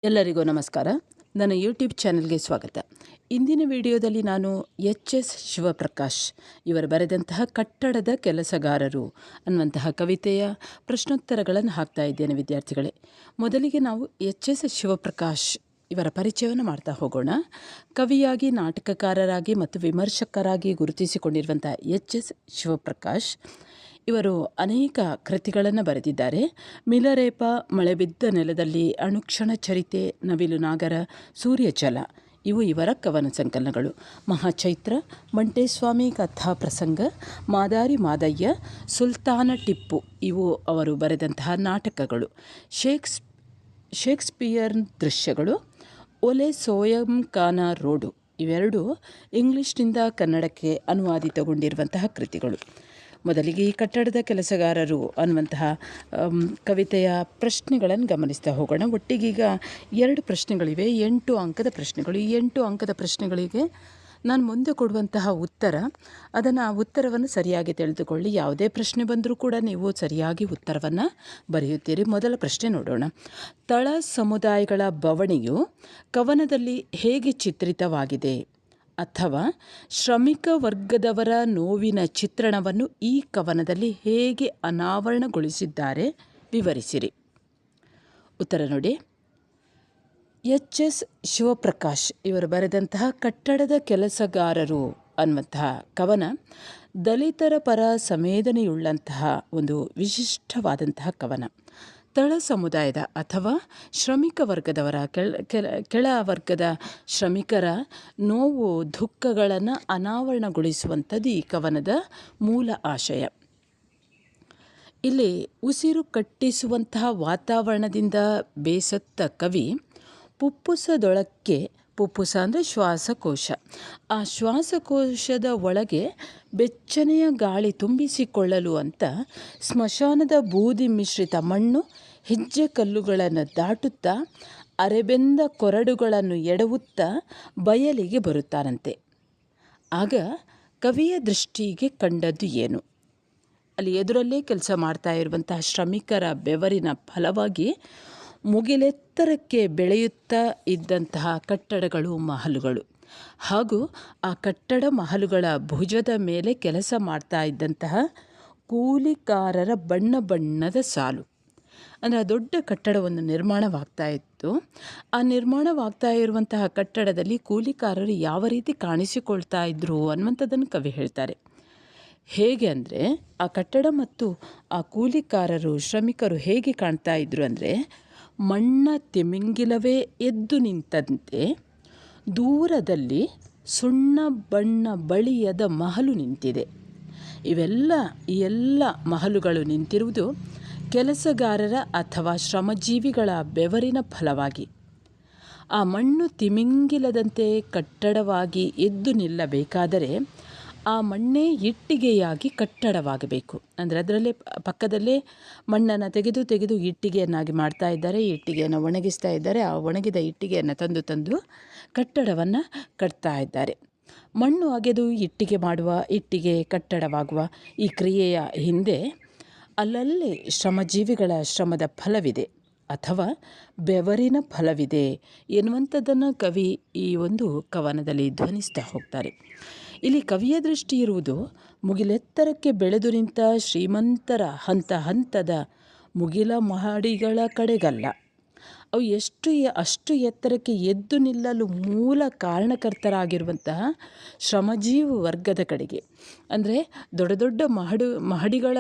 ಎಲ್ಲರಿಗೂ ನಮಸ್ಕಾರ. ನನ್ನ ಯೂಟ್ಯೂಬ್ ಚಾನಲ್ಗೆ ಸ್ವಾಗತ. ಇಂದಿನ ವಿಡಿಯೋದಲ್ಲಿ ನಾನು ಎಚ್.ಎಸ್. ಶಿವಪ್ರಕಾಶ್ ಇವರು ಬರೆದಂತಹ ಕಟ್ಟಡದ ಕೆಲಸಗಾರರು ಅನ್ನುವಂತಹ ಕವಿತೆಯ ಪ್ರಶ್ನೋತ್ತರಗಳನ್ನು ಹಾಕ್ತಾ ಇದ್ದೇನೆ ವಿದ್ಯಾರ್ಥಿಗಳೇ. ಮೊದಲಿಗೆ ನಾವು ಎಚ್.ಎಸ್. ಶಿವಪ್ರಕಾಶ್ ಇವರ ಪರಿಚಯವನ್ನು ಮಾಡ್ತಾ ಹೋಗೋಣ. ಕವಿಯಾಗಿ, ನಾಟಕಕಾರರಾಗಿ ಮತ್ತು ವಿಮರ್ಶಕರಾಗಿ ಗುರುತಿಸಿಕೊಂಡಿರುವಂಥ ಎಚ್.ಎಸ್. ಶಿವಪ್ರಕಾಶ್ ಇವರು ಅನೇಕ ಕೃತಿಗಳನ್ನು ಬರೆದಿದ್ದಾರೆ. ಮಿಲರೇಪ, ಮಳೆಬಿದ್ದ ನೆಲದಲ್ಲಿ, ಅಣುಕ್ಷಣ ಚರಿತೆ, ನವಿಲು ನಾಗರ, ಸೂರ್ಯಚಲ ಇವು ಇವರ ಕವನ ಸಂಕಲನಗಳು. ಮಹಾಚೈತ್ರ, ಮಂಟೇಸ್ವಾಮಿ ಕಥಾ ಪ್ರಸಂಗ, ಮಾದಾರಿ ಮಾದಯ್ಯ, ಸುಲ್ತಾನ ಟಿಪ್ಪು ಇವು ಅವರು ಬರೆದಂತಹ ನಾಟಕಗಳು. ಶೇಕ್ಸ್ಪಿಯರ್ ದೃಶ್ಯಗಳು, ಒಲೆ ಸೋಯಂಕಾನ ರೋಡು ಇವೆರಡು ಇಂಗ್ಲಿಷ್ನಿಂದ ಕನ್ನಡಕ್ಕೆ ಅನುವಾದಿತಗೊಂಡಿರುವಂತಹ ಕೃತಿಗಳು. ಮೊದಲಿಗೆ ಈ ಕಟ್ಟಡದ ಕೆಲಸಗಾರರು ಅನ್ನುವಂತಹ ಕವಿತೆಯ ಪ್ರಶ್ನೆಗಳನ್ನು ಗಮನಿಸ್ತಾ ಹೋಗೋಣ. ಒಟ್ಟಿಗೀಗ 2 ಪ್ರಶ್ನೆಗಳಿವೆ, 8 ಅಂಕದ ಪ್ರಶ್ನೆಗಳು. ಈ 8 ಅಂಕದ ಪ್ರಶ್ನೆಗಳಿಗೆ ನಾನು ಮುಂದೆ ಕೊಡುವಂತಹ ಉತ್ತರವನ್ನು ಸರಿಯಾಗಿ ತಿಳಿದುಕೊಳ್ಳಿ. ಯಾವುದೇ ಪ್ರಶ್ನೆ ಬಂದರೂ ಕೂಡ ನೀವು ಸರಿಯಾಗಿ ಉತ್ತರವನ್ನು ಬರೆಯುತ್ತೀರಿ. ಮೊದಲ ಪ್ರಶ್ನೆ ನೋಡೋಣ. ತಳ ಸಮುದಾಯಗಳ ಬವಣೆಯು ಕವನದಲ್ಲಿ ಹೇಗೆ ಚಿತ್ರಿತವಾಗಿದೆ? ಅಥವಾ ಶ್ರಮಿಕ ವರ್ಗದವರ ನೋವಿನ ಚಿತ್ರಣವನ್ನು ಈ ಕವನದಲ್ಲಿ ಹೇಗೆ ಅನಾವರಣಗೊಳಿಸಿದ್ದಾರೆ? ವಿವರಿಸಿರಿ. ಉತ್ತರ ನೋಡಿ. ಎಚ್.ಎಸ್. ಶಿವಪ್ರಕಾಶ್ ಇವರು ಬರೆದಂತಹ ಕಟ್ಟಡದ ಕೆಲಸಗಾರರು ಅನ್ನುವಂತಹ ಕವನ ದಲಿತರ ಪರ ಸಂವೇದನೆಯುಳ್ಳಂತಹ ಒಂದು ವಿಶಿಷ್ಟವಾದಂತಹ ಕವನ. ತಳ ಸಮುದಾಯದ ಅಥವಾ ಶ್ರಮಿಕ ವರ್ಗದವರ ಕೆಳ ವರ್ಗದ ಶ್ರಮಿಕರ ನೋವು ದುಃಖಗಳನ್ನು ಅನಾವರಣಗೊಳಿಸುವಂಥದ್ದು ಈ ಕವನದ ಮೂಲ ಆಶಯ. ಇಲ್ಲಿ ಉಸಿರು ಕಟ್ಟಿಸುವಂತಹ ವಾತಾವರಣದಿಂದ ಬೇಸತ್ತ ಕವಿ ಪುಪ್ಪುಸದೊಳಕ್ಕೆ, ಪುಪ್ಪುಸ ಅಂದರೆ ಶ್ವಾಸಕೋಶ, ಆ ಶ್ವಾಸಕೋಶದ ಒಳಗೆ ಬೆಚ್ಚನೆಯ ಗಾಳಿ ತುಂಬಿಸಿಕೊಳ್ಳಲು ಅಂತ ಸ್ಮಶಾನದ ಬೂದಿ ಮಿಶ್ರಿತ ಮಣ್ಣು ಹೆಜ್ಜೆ ಕಲ್ಲುಗಳನ್ನು ದಾಟುತ್ತಾ ಅರೆಬೆಂದ ಕೊರಡುಗಳನ್ನು ಎಡವುತ್ತಾ ಬಯಲಿಗೆ ಬರುತ್ತಾನಂತೆ. ಆಗ ಕವಿಯ ದೃಷ್ಟಿಗೆ ಕಂಡದ್ದು ಏನು? ಅಲ್ಲಿ ಎದುರಲ್ಲೇ ಕೆಲಸ ಮಾಡ್ತಾ ಇರುವಂತಹ ಶ್ರಮಿಕರ ಬೆವರಿನ ಫಲವಾಗಿ ಮುಗಿಲೆತ್ತರಕ್ಕೆ ಬೆಳೆಯುತ್ತಾ ಇದ್ದಂತಹ ಕಟ್ಟಡಗಳು, ಮಹಲುಗಳು, ಹಾಗೂ ಆ ಕಟ್ಟಡ ಮಹಲುಗಳ ಭುಜದ ಮೇಲೆ ಕೆಲಸ ಮಾಡ್ತಾ ಇದ್ದಂತಹ ಕೂಲಿಕಾರರ ಬಣ್ಣ ಬಣ್ಣದ ಸಾಲು. ಅಂದರೆ ಆ ದೊಡ್ಡ ಕಟ್ಟಡವನ್ನು ನಿರ್ಮಾಣವಾಗ್ತಾ ಇತ್ತು. ಆ ನಿರ್ಮಾಣವಾಗ್ತಾ ಇರುವಂತಹ ಕಟ್ಟಡದಲ್ಲಿ ಕೂಲಿಕಾರರು ಯಾವ ರೀತಿ ಕಾಣಿಸಿಕೊಳ್ತಾ ಇದ್ರು ಅನ್ನುವಂಥದ್ದನ್ನು ಕವಿ ಹೇಳ್ತಾರೆ. ಹೇಗೆ ಅಂದರೆ ಆ ಕಟ್ಟಡ ಮತ್ತು ಆ ಕೂಲಿಕಾರರು, ಶ್ರಮಿಕರು ಹೇಗೆ ಕಾಣ್ತಾ ಇದ್ರು ಅಂದರೆ, ಮಣ್ಣ ತಿಮಿಂಗಿಲವೇ ಎದ್ದು ನಿಂತಂತೆ ದೂರದಲ್ಲಿ ಸುಣ್ಣ ಬಣ್ಣ ಬಳಿಯದ ಮಹಲು ನಿಂತಿದೆ. ಈ ಎಲ್ಲ ಮಹಲುಗಳು ನಿಂತಿರುವುದು ಕೆಲಸಗಾರರ ಅಥವಾ ಶ್ರಮಜೀವಿಗಳ ಬೆವರಿನ ಫಲವಾಗಿ. ಆ ಮಣ್ಣು ತಿಮಿಂಗಿಲದಂತೆ ಕಟ್ಟಡವಾಗಿ ಎದ್ದು ನಿಲ್ಲಬೇಕಾದರೆ ಆ ಮಣ್ಣೇ ಇಟ್ಟಿಗೆಯಾಗಿ ಕಟ್ಟಡವಾಗಬೇಕು. ಅಂದರೆ ಅದರಲ್ಲೇ ಪಕ್ಕದಲ್ಲೇ ಮಣ್ಣನ್ನು ತೆಗೆದು ಇಟ್ಟಿಗೆಯನ್ನಾಗಿ ಮಾಡ್ತಾ ಇದ್ದಾರೆ. ಇಟ್ಟಿಗೆಯನ್ನು ಒಣಗಿಸ್ತಾ ಇದ್ದಾರೆ. ಆ ಒಣಗಿದ ಇಟ್ಟಿಗೆಯನ್ನು ತಂದು ಕಟ್ಟಡವನ್ನು ಕಟ್ತಾ ಇದ್ದಾರೆ. ಮಣ್ಣು ಅಗೆದು ಇಟ್ಟಿಗೆ ಕಟ್ಟಡವಾಗುವ ಈ ಕ್ರಿಯೆಯ ಹಿಂದೆ ಅಲ್ಲಲ್ಲಿ ಶ್ರಮಜೀವಿಗಳ ಶ್ರಮದ ಫಲವಿದೆ ಅಥವಾ ಬೆವರಿನ ಫಲವಿದೆ ಎನ್ನುವಂಥದ್ದನ್ನು ಕವಿ ಈ ಒಂದು ಕವನದಲ್ಲಿ ಧ್ವನಿಸ್ತಾ ಹೋಗ್ತಾರೆ. ಇಲ್ಲಿ ಕವಿಯ ದೃಷ್ಟಿ ಇರುವುದು ಮುಗಿಲೆತ್ತರಕ್ಕೆ ಬೆಳೆದು ನಿಂತ ಶ್ರೀಮಂತರ ಹಂತದ ಮುಗಿಲ ಮಹಡಿಗಳ ಕಡೆಗಲ್ಲ, ಅವು ಅಷ್ಟು ಎತ್ತರಕ್ಕೆ ಎದ್ದು ನಿಲ್ಲಲು ಮೂಲ ಕಾರಣಕರ್ತರಾಗಿರುವಂತಹ ಶ್ರಮಜೀವಿ ವರ್ಗದ ಕಡೆಗೆ. ಅಂದರೆ ದೊಡ್ಡ ದೊಡ್ಡ ಮಹಡಿಗಳ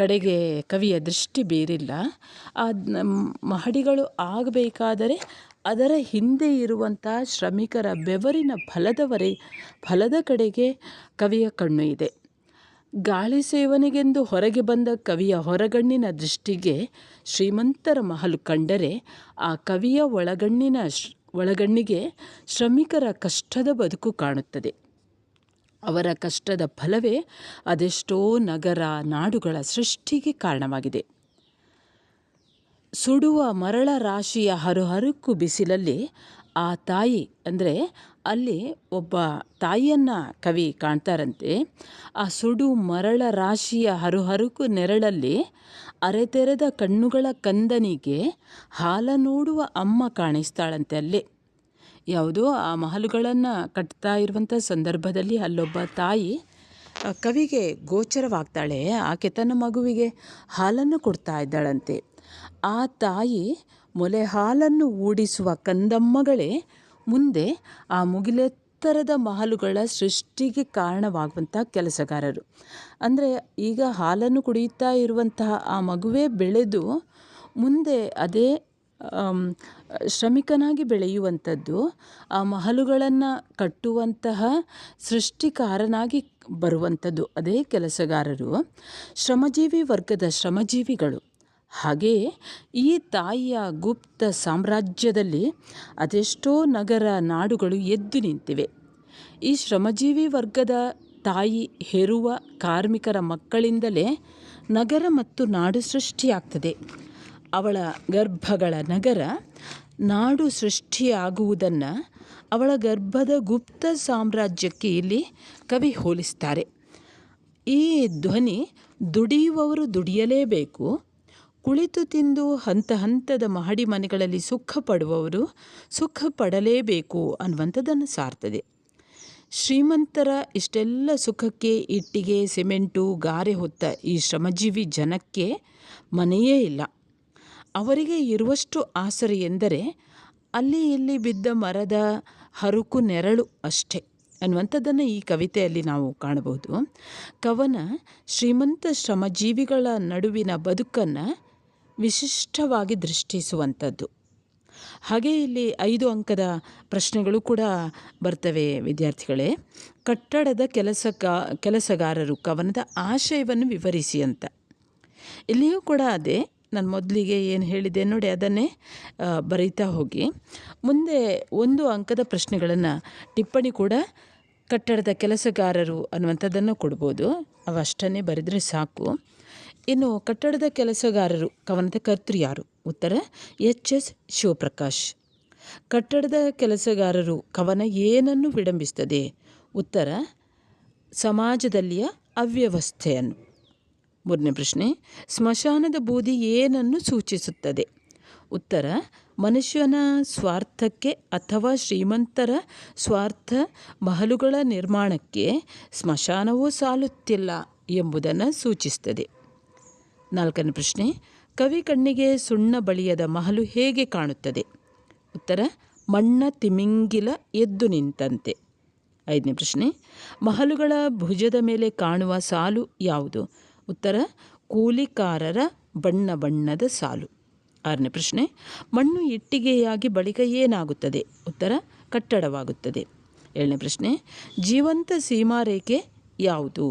ಕಡೆಗೆ ಕವಿಯ ದೃಷ್ಟಿ ಬೇರಿಲ್ಲ. ಆ ಮಹಡಿಗಳು ಆಗಬೇಕಾದರೆ ಅದರ ಹಿಂದೆ ಇರುವಂಥ ಶ್ರಮಿಕರ ಬೆವರಿನ ಫಲದ ಕಡೆಗೆ ಕವಿಯ ಕಣ್ಣು ಇದೆ. ಗಾಳಿ ಸೇವನೆಗೆಂದು ಹೊರಗೆ ಬಂದ ಕವಿಯ ಹೊರಗಣ್ಣಿನ ದೃಷ್ಟಿಗೆ ಶ್ರೀಮಂತರ ಮಹಲು ಕಂಡರೆ, ಆ ಕವಿಯ ಒಳಗಣ್ಣಿಗೆ ಶ್ರಮಿಕರ ಕಷ್ಟದ ಬದುಕು ಕಾಣುತ್ತದೆ. ಅವರ ಕಷ್ಟದ ಫಲವೇ ಅದೆಷ್ಟೋ ನಗರ ನಾಡುಗಳ ಸೃಷ್ಟಿಗೆ ಕಾರಣವಾಗಿದೆ. ಸುಡುವ ಮರಳ ರಾಶಿಯ ಹರುಹರುಕು ಬಿಸಿಲಲ್ಲಿ ಆ ತಾಯಿ, ಅಂದರೆ ಅಲ್ಲಿ ಒಬ್ಬ ತಾಯಿಯನ್ನು ಕವಿ ಕಾಣ್ತಾರಂತೆ. ಆ ಸುಡು ಮರಳ ರಾಶಿಯ ಹರುಹರುಕು ನೆರಳಲ್ಲಿ ಅರೆತೆರೆದ ಕಣ್ಣುಗಳ ಕಂದನಿಗೆ ಹಾಲ ನೋಡುವ ಅಮ್ಮ ಕಾಣಿಸ್ತಾಳಂತೆ ಅಲ್ಲೇ. ಯಾವುದೋ ಆ ಮಹಲುಗಳನ್ನು ಕಟ್ತಾ ಇರುವಂಥ ಸಂದರ್ಭದಲ್ಲಿ ಅಲ್ಲೊಬ್ಬ ತಾಯಿ ಕವಿಗೆ ಗೋಚರವಾಗ್ತಾಳೆ. ಆಕೆ ತನ್ನ ಮಗುವಿಗೆ ಹಾಲನ್ನು ಕೊಡ್ತಾ ಇದ್ದಾಳಂತೆ. ಆ ತಾಯಿ ಮೊಲೆ ಹಾಲನ್ನು ಊಡಿಸುವ ಕಂದಮ್ಮಗಳೇ ಮುಂದೆ ಆ ಮುಗಿಲೆತ್ತರದ ಮಹಲುಗಳ ಸೃಷ್ಟಿಗೆ ಕಾರಣವಾಗುವಂಥ ಕೆಲಸಗಾರರು. ಅಂದರೆ ಈಗ ಹಾಲನ್ನು ಕುಡಿಯುತ್ತಾ ಇರುವಂತಹ ಆ ಮಗುವೇ ಬೆಳೆದು ಮುಂದೆ ಅದೇ ಶ್ರಮಿಕನಾಗಿ ಬೆಳೆಯುವಂಥದ್ದು, ಆ ಮಹಲುಗಳನ್ನು ಕಟ್ಟುವಂತಹ ಸೃಷ್ಟಿಕಾರನಾಗಿ ಬರುವಂಥದ್ದು ಅದೇ ಕೆಲಸಗಾರರು, ಶ್ರಮಜೀವಿ ವರ್ಗದ ಶ್ರಮಜೀವಿಗಳು. ಹಾಗೆಯೇ ಈ ತಾಯಿಯ ಗುಪ್ತ ಸಾಮ್ರಾಜ್ಯದಲ್ಲಿ ಅದೆಷ್ಟೋ ನಗರ ನಾಡುಗಳು ಎದ್ದು ನಿಂತಿವೆ. ಈ ಶ್ರಮಜೀವಿ ವರ್ಗದ ತಾಯಿ ಹೆರುವ ಕಾರ್ಮಿಕರ ಮಕ್ಕಳಿಂದಲೇ ನಗರ ಮತ್ತು ನಾಡು ಸೃಷ್ಟಿಯಾಗ್ತದೆ. ಅವಳ ಗರ್ಭಗಳ ನಗರ ನಾಡು ಸೃಷ್ಟಿಯಾಗುವುದನ್ನು ಅವಳ ಗರ್ಭದ ಗುಪ್ತ ಸಾಮ್ರಾಜ್ಯಕ್ಕೆ ಇಲ್ಲಿ ಕವಿ ಹೋಲಿಸ್ತಾರೆ. ಈ ಧ್ವನಿ ದುಡಿಯುವವರು ದುಡಿಯಲೇಬೇಕು, ಕುಳಿತು ತಿಂದು ಹಂತ ಹಂತದ ಮಹಡಿ ಮನೆಗಳಲ್ಲಿ ಸುಖ ಪಡುವವರು ಸುಖ ಪಡಲೇಬೇಕು ಅನ್ನುವಂಥದ್ದನ್ನು ಸಾರ್ತದೆ. ಶ್ರೀಮಂತರ ಇಷ್ಟೆಲ್ಲ ಸುಖಕ್ಕೆ ಇಟ್ಟಿಗೆ, ಸಿಮೆಂಟು, ಗಾರೆ ಹೊತ್ತ ಈ ಶ್ರಮಜೀವಿ ಜನಕ್ಕೆ ಮನೆಯೇ ಇಲ್ಲ. ಅವರಿಗೆ ಇರುವಷ್ಟು ಆಸರೆ ಎಂದರೆ ಅಲ್ಲಿ ಇಲ್ಲಿ ಬಿದ್ದ ಮರದ ಹರುಕು ನೆರಳು ಅಷ್ಟೇ ಅನ್ನುವಂಥದ್ದನ್ನು ಈ ಕವಿತೆಯಲ್ಲಿ ನಾವು ಕಾಣಬಹುದು. ಕವನ ಶ್ರೀಮಂತ ಶ್ರಮಜೀವಿಗಳ ನಡುವಿನ ಬದುಕನ್ನು ವಿಶಿಷ್ಟವಾಗಿ ದೃಷ್ಟಿಸುವಂಥದ್ದು. ಹಾಗೆ ಇಲ್ಲಿ 5 ಅಂಕದ ಪ್ರಶ್ನೆಗಳು ಕೂಡ ಬರ್ತವೆ ವಿದ್ಯಾರ್ಥಿಗಳೇ. ಕಟ್ಟಡದ ಕೆಲಸಗಾರರು ಕವನದ ಆಶಯವನ್ನು ವಿವರಿಸಿ ಅಂತ. ಇಲ್ಲಿಯೂ ಕೂಡ ಅದೇ ನಾನು ಮೊದಲಿಗೆ ಏನು ಹೇಳಿದೆ ನೋಡಿ, ಅದನ್ನೇ ಬರೀತಾ ಹೋಗಿ ಮುಂದೆ 1 ಅಂಕದ ಪ್ರಶ್ನೆಗಳನ್ನು ಟಿಪ್ಪಣಿ ಕೂಡ ಕಟ್ಟಡದ ಕೆಲಸಗಾರರು ಅನ್ನುವಂಥದ್ದನ್ನು ಕೊಡ್ಬೋದು. ಅವಷ್ಟನ್ನೇ ಬರೆದರೆ ಸಾಕು. ಇನ್ನು ಕಟ್ಟಡದ ಕೆಲಸಗಾರರು ಕವನದ ಕರ್ತೃ ಯಾರು? ಉತ್ತರ ಎಚ್.ಎಸ್. ಶಿವಪ್ರಕಾಶ್. ಕಟ್ಟಡದ ಕೆಲಸಗಾರರು ಕವನ ಏನನ್ನು ವಿಡಂಬಿಸ್ತದೆ? ಉತ್ತರ ಸಮಾಜದಲ್ಲಿಯ ಅವ್ಯವಸ್ಥೆಯನ್ನು. 3ನೇ ಪ್ರಶ್ನೆ, ಸ್ಮಶಾನದ ಬೂದಿ ಏನನ್ನು ಸೂಚಿಸುತ್ತದೆ? ಉತ್ತರ ಮನುಷ್ಯನ ಸ್ವಾರ್ಥಕ್ಕೆ ಅಥವಾ ಶ್ರೀಮಂತರ ಸ್ವಾರ್ಥ ಮಹಲುಗಳ ನಿರ್ಮಾಣಕ್ಕೆ ಸ್ಮಶಾನವೂ ಸಾಲುತ್ತಿಲ್ಲ ಎಂಬುದನ್ನು ಸೂಚಿಸುತ್ತದೆ. 4ನೇ ಪ್ರಶ್ನೆ, ಕವಿ ಕಣ್ಣಿಗೆ ಸುಣ್ಣ ಬಳಿಯದ ಮಹಲು ಹೇಗೆ ಕಾಣುತ್ತದೆ? ಉತ್ತರ ಮಣ್ಣ ತಿಮಿಂಗಿಲ ಎದ್ದು ನಿಂತಂತೆ. 5ನೇ ಪ್ರಶ್ನೆ, ಮಹಲುಗಳ ಭುಜದ ಮೇಲೆ ಕಾಣುವ ಸಾಲು ಯಾವುದು? ಉತ್ತರ ಕೂಲಿಕಾರರ ಬಣ್ಣ ಬಣ್ಣದ ಸಾಲು. 6ನೇ ಪ್ರಶ್ನೆ, ಮಣ್ಣು ಇಟ್ಟಿಗೆಯಾಗಿ ಬಳಿಕ ಏನಾಗುತ್ತದೆ? ಉತ್ತರ ಕಟ್ಟಡವಾಗುತ್ತದೆ. 7ನೇ ಪ್ರಶ್ನೆ, ಜೀವಂತ ಸೀಮಾರೇಖೆ ಯಾವುದು?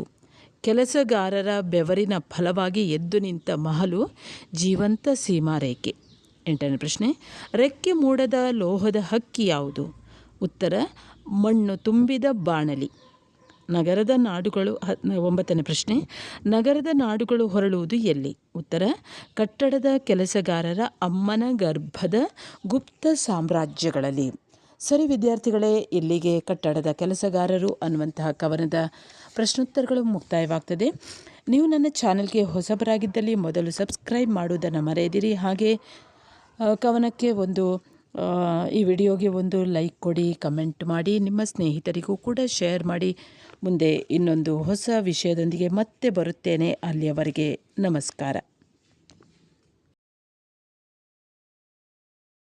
ಕೆಲಸಗಾರರ ಬೆವರಿನ ಫಲವಾಗಿ ಎದ್ದು ನಿಂತ ಮಹಲು ಜೀವಂತ ಸೀಮಾರೇಖೆ. 8ನೇ ಪ್ರಶ್ನೆ, ರೆಕ್ಕೆ ಮೂಡದ ಲೋಹದ ಹಕ್ಕಿ ಯಾವುದು? ಉತ್ತರ ಮಣ್ಣು ತುಂಬಿದ ಬಾಣಲಿ. ನಗರದ ನಾಡುಗಳು 9ನೇ ಪ್ರಶ್ನೆ, ನಗರದ ನಾಡುಗಳು ಹೊರಳುವುದು ಎಲ್ಲಿ? ಉತ್ತರ ಕಟ್ಟಡದ ಕೆಲಸಗಾರರ ಅಮ್ಮನ ಗರ್ಭದ ಗುಪ್ತ ಸಾಮ್ರಾಜ್ಯಗಳಲ್ಲಿ. ಸರಿ ವಿದ್ಯಾರ್ಥಿಗಳೇ, ಇಲ್ಲಿಗೆ ಕಟ್ಟಡದ ಕೆಲಸಗಾರರು ಅನ್ನುವಂತಹ ಕವನದ ಪ್ರಶ್ನೋತ್ತರಗಳು ಮುಕ್ತಾಯವಾಗ್ತದೆ. ನೀವು ನನ್ನ ಚಾನಲ್ಗೆ ಹೊಸಬರಾಗಿದ್ದಲ್ಲಿ ಮೊದಲು ಸಬ್ಸ್ಕ್ರೈಬ್ ಮಾಡುವುದನ್ನು ಮರೆಯದಿರಿ. ಹಾಗೆ ಕವನಕ್ಕೆ ಈ ವಿಡಿಯೋಗೆ ಒಂದು ಲೈಕ್ ಕೊಡಿ, ಕಮೆಂಟ್ ಮಾಡಿ, ನಿಮ್ಮ ಸ್ನೇಹಿತರಿಗೂ ಕೂಡ ಶೇರ್ ಮಾಡಿ. ಮುಂದೆ ಇನ್ನೊಂದು ಹೊಸ ವಿಷಯದೊಂದಿಗೆ ಮತ್ತೆ ಬರುತ್ತೇನೆ. ಅಲ್ಲಿಯವರೆಗೆ ನಮಸ್ಕಾರ.